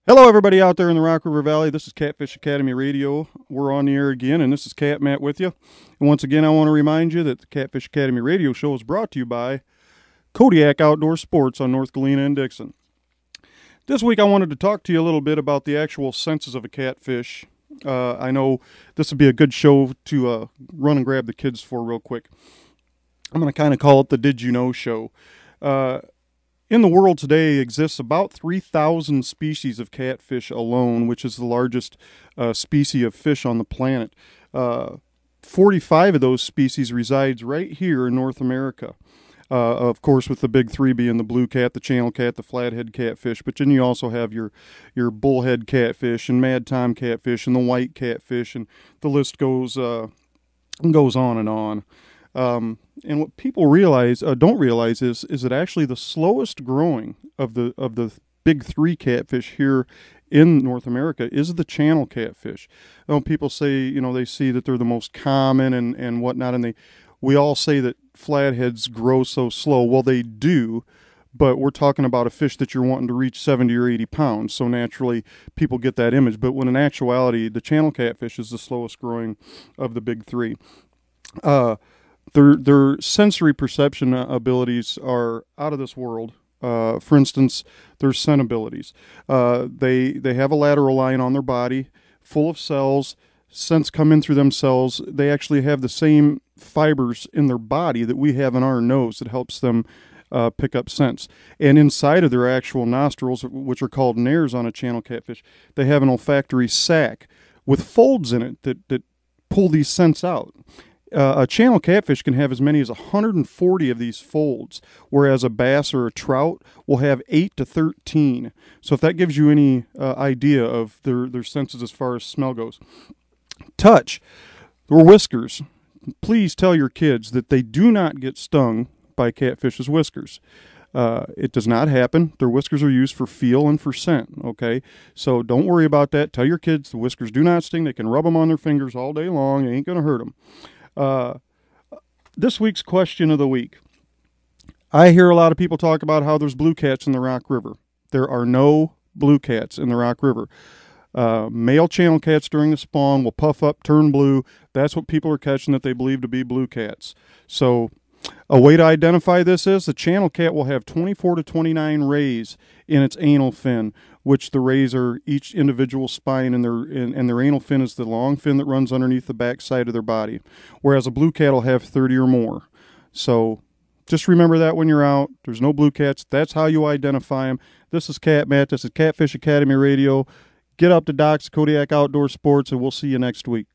Hello, everybody out there in the Rock River Valley. This is Catfish Academy Radio. We're on the air again, and this is Cat Matt with you. And once again, I want to remind you that the Catfish Academy Radio show is brought to you by Kodiak Outdoor Sports on North Galena and Dixon. This week, I wanted to talk to you a little bit about the actual senses of a catfish. I know this would be a good show to run and grab the kids for real quick. I'm going to kind of call it the Did You Know show. In the world today exists about 3,000 species of catfish alone, which is the largest species of fish on the planet. 45 of those species resides right here in North America. Of course, with the big three being the blue cat, the channel cat, the flathead catfish. But then you also have your bullhead catfish and mad tom catfish and the white catfish, and the list goes on and on. And what people don't realize is that actually the slowest growing of the big three catfish here in North America is the channel catfish. People say, they see that they're the most common and whatnot, and we all say that flatheads grow so slow. Well, they do, but we're talking about a fish that you're wanting to reach 70 or 80 pounds, so naturally people get that image. But when in actuality, the channel catfish is the slowest growing of the big three. Their sensory perception abilities are out of this world. For instance, their scent abilities. They have a lateral line on their body full of cells. Scents come in through them cells. They actually have the same fibers in their body that we have in our nose that helps them pick up scents. And inside of their actual nostrils, which are called nares on a channel catfish, they have an olfactory sac with folds in it that pull these scents out. A channel catfish can have as many as 140 of these folds, whereas a bass or a trout will have 8 to 13. So if that gives you any idea of their senses as far as smell goes. Touch, or whiskers. Please tell your kids that they do not get stung by catfish's whiskers. It does not happen. Their whiskers are used for feel and for scent, okay? So don't worry about that. Tell your kids the whiskers do not sting. They can rub them on their fingers all day long. It ain't going to hurt them. This week's question of the week. I hear a lot of people talk about how there's blue cats in the Rock River. There are no blue cats in the Rock River. Male channel cats during the spawn will puff up, turn blue. That's what people are catching that they believe to be blue cats. So a way to identify this is the channel cat will have 24 to 29 rays in its anal fin, which the rays are each individual spine, and their anal fin is the long fin that runs underneath the back side of their body, whereas a blue cat will have 30 or more. So just remember that when you're out. There's no blue cats. That's how you identify them. This is Cat Matt. This is Catfish Academy Radio. Get up to Doc's Kodiak Outdoor Sports, and we'll see you next week.